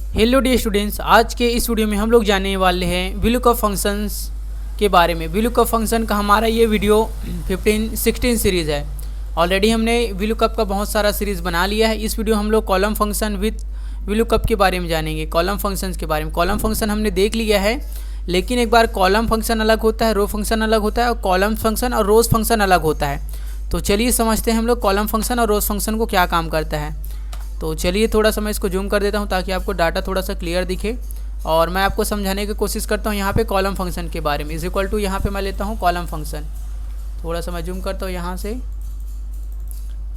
Hello dear students, आज के इस वीडियो में हम लोग जानने वाले हैं वीलुकअप फंक्शंस के बारे में। वीलुकअप फंक्शन का हमारा ये वीडियो 16 सीरीज़ है। ऑलरेडी हमने वीलुकअप का बहुत सारा सीरीज़ बना लिया है। इस वीडियो हम लोग कॉलम फंक्शन विथ वीलुकअप के बारे में जानेंगे, कॉलम फंक्शंस के बारे में। कॉलम फंक्शन हमने देख लिया है, लेकिन एक बार कॉलम फंक्शन अलग होता है, रो फंक्शन अलग होता है, और कॉलम फंक्शन और रोज़ फंक्शन अलग होता है। तो चलिए समझते हैं हम लोग कॉलम फंक्शन और रोज़ फंक्शन को क्या काम करता है। तो चलिए थोड़ा सा मैं इसको जूम कर देता हूँ ताकि आपको डाटा थोड़ा सा क्लियर दिखे, और मैं आपको समझाने की कोशिश करता हूँ यहाँ पे कॉलम फंक्शन के बारे में। इज इक्वल टू यहाँ पे मैं लेता हूँ कॉलम फंक्शन। थोड़ा सा मैं जूम करता हूँ यहाँ से,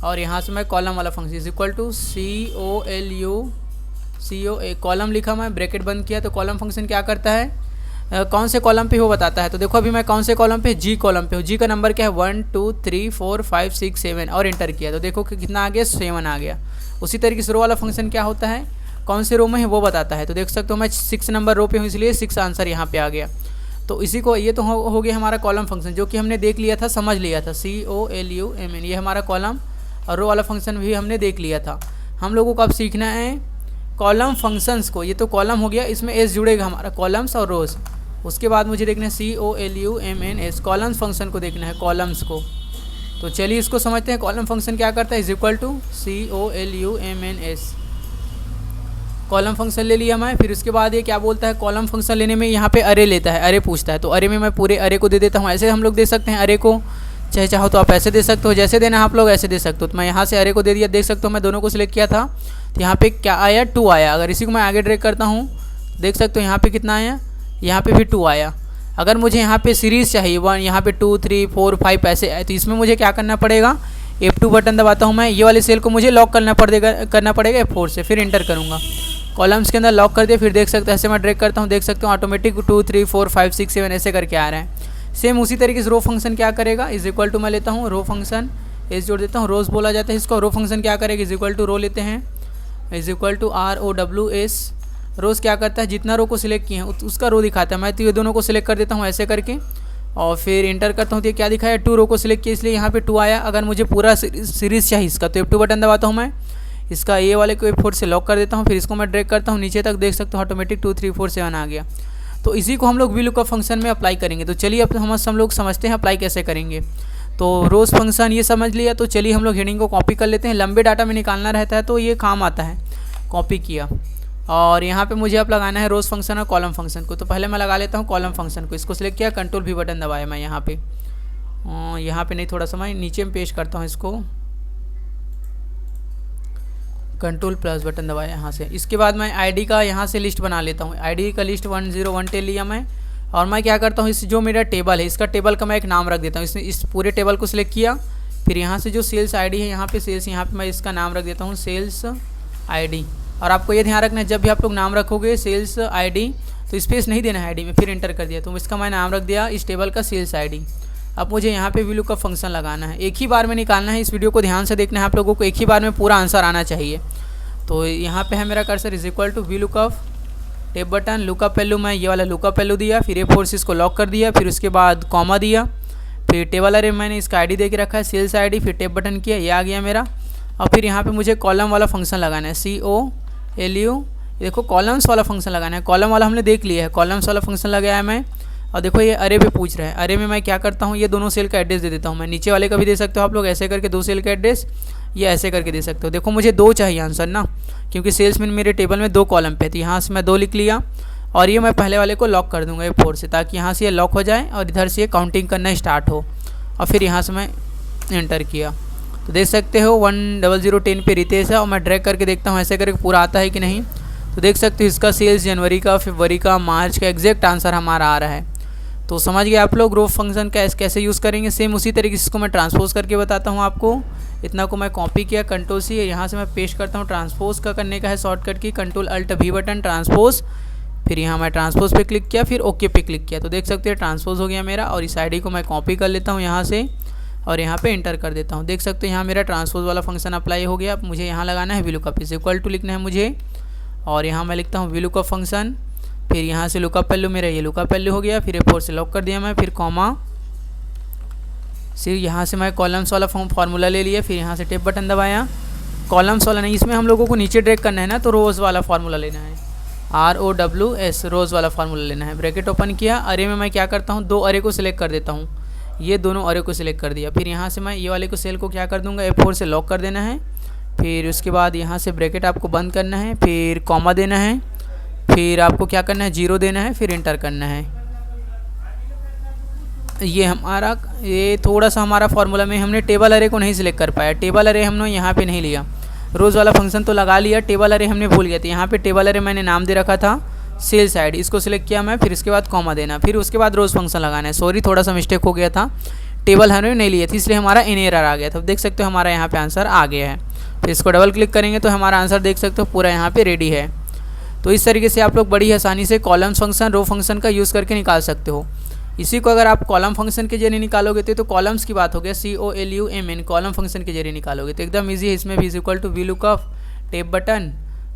और यहाँ से मैं कॉलम वाला function is equal to COLU column लिखा, मैं ब्रैकेट बंद किया। तो कॉलम फंक्शन क्या करता है, कौन से कॉलम पे वो बताता है। तो देखो अभी मैं कौन से कॉलम पे, जी कॉलम पे हूँ। जी का नंबर क्या है 1 2 3 4 5 6 7, और एंटर किया तो देखो कि कितना आ गया, 7 आ गया। उसी तरीके से रो वाला फंक्शन क्या होता है, कौन से रो में है वो बताता है। तो देख सकते हो मैं 6 नंबर रो पे हूँ, इसलिए 6 आंसर यहाँ पे आ गया। तो इसी को, ये तो हो गया हमारा कॉलम फंक्शन, जो कि हमने देख लिया था, समझ लिया था। COLUMN ये हमारा कॉलम, और रो वाला फंक्शन भी हमने देख लिया था। हम लोगों को अब सीखना है कॉलम फंक्शंस को। ये तो कॉलम हो गया, इसमें एस जुड़ेगा हमारा, कॉलम्स और रोज़। उसके बाद मुझे देखना है COLUMNS, कॉलम्स फंक्शन को देखना है, कॉलम्स को। तो चलिए इसको समझते हैं। कॉलम फंक्शन क्या करता है, is equal to COLUMNS, column function ले लिया मैं। फिर उसके बाद ये क्या बोलता है, कॉलम फंक्शन लेने में यहाँ पे अरे लेता है, अरे पूछता है। तो अरे में मैं पूरे अरे को दे देता हूँ। ऐसे हम लोग दे सकते हैं अरे को, चाहो तो आप ऐसे दे सकते हो, जैसे देना आप लोग ऐसे दे सकते हो। तो मैं यहाँ से अरे को दे दिया, देख सकते हो मैं दोनों को सिलेक्ट किया था। तो यहाँ पे क्या आया, 2 आया। अगर इसी को मैं आगे ड्रैग करता हूँ, देख सकते हो यहाँ पे कितना आया, यहाँ पे भी 2 आया। अगर मुझे यहाँ पे सीरीज़ चाहिए 1, यहाँ पे 2 3 4 5 ऐसे आए, तो इसमें मुझे क्या करना पड़ेगा, F2 बटन दबाता हूँ मैं। ये वाले सेल को मुझे लॉक करना पड़ेगा F4 से, फिर इंटर करूँगा। कॉलम्स के अंदर लॉक कर दिया। फिर देख सकते हैं ऐसे मैं ड्रैग करता हूँ, देख सकते हो ऑटोमेटिक 2 3 4 5 6 7 ऐसे करके आ रहा है। सेम उसी तरीके से रो फंक्शन क्या करेगा, इज इक्वल टू मैं लेता हूँ रो फंक्शन, एस जोड़ देता हूँ, रोज़ बोला जाता है इसको। रो फंक्शन क्या करेगा, इज इक्वल टू रो लेते हैं, इज इक्वल टू ROWS। रोज़ क्या करता है, जितना रो को सिलेक्ट किए हैं उसका रो दिखाता है। मैं तो ये दोनों को सिलेक्ट कर देता हूँ ऐसे करके, और फिर इंटर करता हूँ। तो ये क्या दिखाया, 2 रो को सिलेक्ट किया, इसलिए यहाँ पे 2 आया। अगर मुझे पूरा सीरीज़ चाहिए इसका, तो F2 बटन दबाता हूँ मैं। इसका ये वाले को F4 से लॉक कर देता हूँ। फिर इसको मैं ड्रैग करता हूँ नीचे तक, देख सकते हो ऑटोमेटिक 2 3 4 7 आ गया। तो इसी को हम लोग वीलुकअप फंक्शन में अप्लाई करेंगे। तो चलिए अब हम लोग समझते हैं अप्लाई कैसे करेंगे। तो रोज़ फंक्शन ये समझ लिया, तो चलिए हम लोग हेडिंग को कॉपी कर लेते हैं। लंबे डाटा में निकालना रहता है तो ये काम आता है, कॉपी किया। और यहाँ पे मुझे अब लगाना है रोज़ फंक्शन और कॉलम फंक्शन को। तो पहले मैं लगा लेता हूँ कॉलम फंक्शन को। इसको सिलेक्ट किया, कंट्रोल V बटन दबाया मैं यहाँ पे, नहीं, थोड़ा सा मैं नीचे में पेश करता हूँ इसको, कंट्रोल प्लस बटन दबाया यहाँ से। इसके बाद मैं आईडी का यहाँ से लिस्ट बना लेता हूँ। आईडी का लिस्ट 101 लिया मैं, और मैं क्या करता हूँ, इस जो मेरा टेबल है, इसका टेबल का मैं एक नाम रख देता हूँ। इस पूरे टेबल को सिलेक्ट किया। फिर यहाँ से जो सेल्स आईडी है, यहाँ पे सेल्स, यहाँ पे मैं इसका नाम रख देता हूँ सेल्स आईडी। और आपको ये ध्यान रखना है, जब भी आप लोग नाम रखोगे सेल्स आईडी, तो स्पेस नहीं देना है आईडी में। फिर इंटर कर दिया, तो इसका मैं नाम रख दिया इस टेबल का सेल्स आईडी। अब मुझे यहाँ पे वीलुकअप फंक्शन लगाना है, एक ही बार में निकालना है। इस वीडियो को ध्यान से देखना है आप लोगों को, एक ही बार में पूरा आंसर आना चाहिए। तो यहाँ पे है मेरा cursor, is equal to V lookup, tab button, lookup value, मैं ये वाला लुकअप वैल्यू दिया। फिर F4 से इसको लॉक कर दिया। फिर उसके बाद कॉमा दिया। फिर टेबल अरे मैंने इसका आईडी दे के रखा है सेल्स आईडी। फिर टेप बटन किया, ये आ गया मेरा। और फिर यहाँ पे मुझे कॉलम वाला फंक्शन लगाना है, COLU। देखो कॉलम्स वाला फंक्शन लगाना है। कॉलम वाला हमने देख लिया है, कॉलम्स वाला फंक्शन लगाया है मैं। और देखो ये अरे पे पूछ रहा है। अरे में मैं क्या करता हूँ, ये दोनों सेल का एड्रेस दे देता हूँ मैं। नीचे वाले का भी दे सकते हो आप लोग ऐसे करके, 2 सेल का एड्रेस, ये ऐसे करके दे सकते हो। देखो मुझे 2 चाहिए आंसर ना, क्योंकि सेल्स में मेरे टेबल में 2 कॉलम पे, तो यहाँ से मैं 2 लिख लिया। और ये मैं पहले वाले को लॉक कर दूँगा F4 से, ताकि यहाँ से ये लॉक हो जाए और इधर से ये काउंटिंग करना स्टार्ट हो। और फिर यहाँ से मैं एंटर किया, तो देख सकते हो 10010 पे रितेश है। और मैं ड्रैग करके देखता हूँ ऐसे करके पूरा आता है कि नहीं। तो देख सकते हो इसका सेल्स जनवरी का, फरवरी का, मार्च का एग्जैक्ट आंसर हमारा आ रहा है। तो समझ गए आप लोग रो फंक्शन का कैसे यूज़ करेंगे। सेम उसी तरीके से इसको मैं ट्रांसपोज करके बताता हूँ आपको। इतना को मैं कॉपी किया, कंट्रोल C, यहाँ से मैं पेस्ट करता हूँ। ट्रांसपोज का करने का है shortcut key, control alt V button, transpose. फिर यहाँ मैं ट्रांसपोज पे क्लिक किया, फिर ओके पे क्लिक किया। तो देख सकते हैं ट्रांसपोज हो गया मेरा। और इस आईडी को मैं कॉपी कर लेता हूँ यहाँ से, और यहाँ पे इंटर कर देता हूँ। देख सकते हैं यहाँ मेरा ट्रांसपोज वाला फंक्शन अप्लाई हो गया। अब मुझे यहाँ लगाना है वीलुकअप, इज इक्वल टू लिखना है मुझे, और यहाँ मैं लिखता हूँ वीलुकअप फंक्शन। फिर यहाँ से लुकअप वैल्यू, मेरा ये लुकअप वैल्यू हो गया। फिर F4 से लॉक कर दिया मैं, फिर कॉमा। फिर यहाँ से मैं कॉलम्स वाला फार्मूला ले लिया। फिर यहाँ से टेप बटन दबाया, कॉलम्स वाला नहीं, इसमें हम लोगों को नीचे ड्रैग करना है ना, तो रोज़ वाला फार्मूला लेना है। ROWS, रोज़ वाला फार्मूला लेना है। ब्रैकेट ओपन किया, अरे में मैं क्या करता हूँ, 2 अरे को सिलेक्ट कर देता हूँ, ये दोनों अरे को सिलेक्ट कर दिया। फिर यहाँ से मैं ये वाले को सेल को क्या कर दूँगा, F4 से लॉक कर देना है। फिर उसके बाद यहाँ से ब्रैकेट आपको बंद करना है, फिर कॉमा देना है, फिर आपको क्या करना है, 0 देना है, फिर इंटर करना है। ये थोड़ा सा हमारा फार्मूला में हमने टेबल अरे को नहीं सिलेक्ट कर पाया। टेबल अरे हमने यहाँ पे नहीं लिया, रोज़ वाला फंक्शन तो लगा लिया, टेबल अरे हमने भूल गए थे। यहाँ पे टेबल अरे मैंने नाम दे रखा था सेल्स आईडी, इसको सिलेक्ट किया मैं, फिर इसके बाद कॉमा देना, फिर उसके बाद रोज़ फंक्शन लगाना है। सॉरी, थोड़ा सा मिस्टेक हो गया था, टेबल हमने नहीं लिए थे, इसलिए हमारा इन एरर आ गया था। देख सकते हो हमारा यहाँ पे आंसर आ गया है। फिर इसको डबल क्लिक करेंगे तो हमारा आंसर देख सकते हो पूरा यहाँ पे रेडी है। तो इस तरीके से आप लोग बड़ी आसानी से कॉलम्स फंक्शन, रो फंक्शन का यूज़ करके निकाल सकते हो। इसी को अगर आप कॉलम फंक्शन के जरिए निकालोगे तो कॉलम्स की बात हो गया, COLUMN, कॉलम फंक्शन के जरिए निकालोगे तो एकदम ईजी है। इसमें भी equal to V lookup, tab button,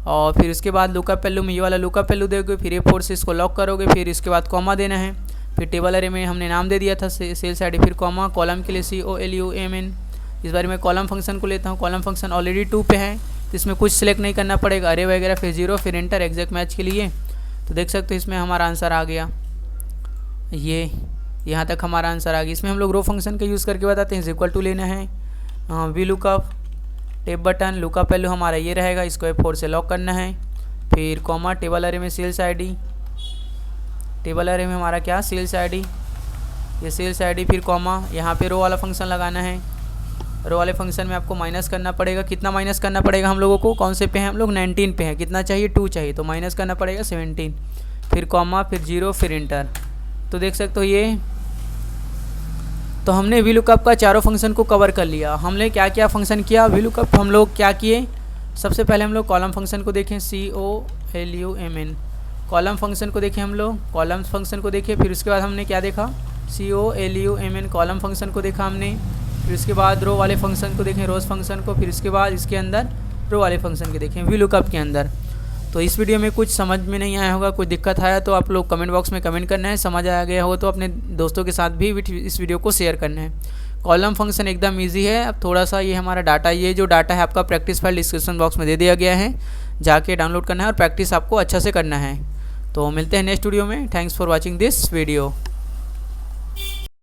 और फिर उसके बाद लुकअप वैल्यू में ये वाला लुकअप वैल्यू दोगे, फिर F4 से इसको लॉक करोगे, फिर इसके बाद कॉमा देना है। फिर टेबल अरे में हमने नाम दे दिया था सेल्स आईडी, फिर कॉमा, कॉलम के लिए COLUMN। इस बार मैं कॉलम फंक्शन को लेता हूँ, कॉलम फंक्शन ऑलरेडी 2 पे है तो इसमें कुछ सिलेक्ट नहीं करना पड़ेगा, अरे वगैरह, फिर 0, फिर इंटर एग्जैक्ट मैच के लिए। तो देख सकते हो इसमें हमारा आंसर आ गया, ये यहाँ तक हमारा आंसर आ गया। इसमें हम लोग रो फंक्शन का यूज़ करके बताते हैं। इक्वल टू लेना है, we lookup, tab button, lookup value हमारा ये रहेगा, इसको F4 से लॉक करना है, फिर कॉमा, टेबल अरे में सेल्स आईडी, टेबल अरे में हमारा क्या, सेल्स आईडी, ये सेल्स आईडी, फिर कॉमा, यहाँ पे रो वाला फंक्शन लगाना है। रो वाले फंक्शन में आपको माइनस करना पड़ेगा, कितना माइनस करना पड़ेगा हम लोगों को, कौन से पे हैं हम लोग, 19 पे हैं, कितना चाहिए, 2 चाहिए, तो माइनस करना पड़ेगा 17, फिर कॉमा, फिर 0, फिर इंटर। तो देख सकते हो ये, तो हमने वी लुकअप का चारों फंक्शन को कवर कर लिया। हमने क्या क्या फंक्शन किया, वी लुकअप हम लोग क्या किए, सबसे पहले हम लोग कॉलम फंक्शन को देखें, COLUMN, कॉलम फंक्शन को देखें हम लोग, कॉलम फंक्शन को देखें। फिर उसके बाद हमने क्या देखा, COLUMN, कॉलम फंक्शन को देखा हमने। फिर उसके बाद रो वाले फंक्शन को देखें, रोज़ फंक्शन को। फिर उसके बाद इसके अंदर रो वाले फंक्शन के देखें वी लुकअप के अंदर। तो इस वीडियो में कुछ समझ में नहीं आया होगा, कुछ दिक्कत आया तो आप लोग कमेंट बॉक्स में कमेंट करना है, समझ आ गया हो तो अपने दोस्तों के साथ भी इस वीडियो को शेयर करना है। कॉलम फंक्शन एकदम इजी है। अब थोड़ा सा ये हमारा डाटा, ये जो डाटा है आपका प्रैक्टिस फाइल डिस्क्रिप्शन बॉक्स में दे दिया गया है, जाके डाउनलोड करना है और प्रैक्टिस आपको अच्छा से करना है। तो मिलते हैं नेक्स्ट वीडियो में। Thanks for watching this video.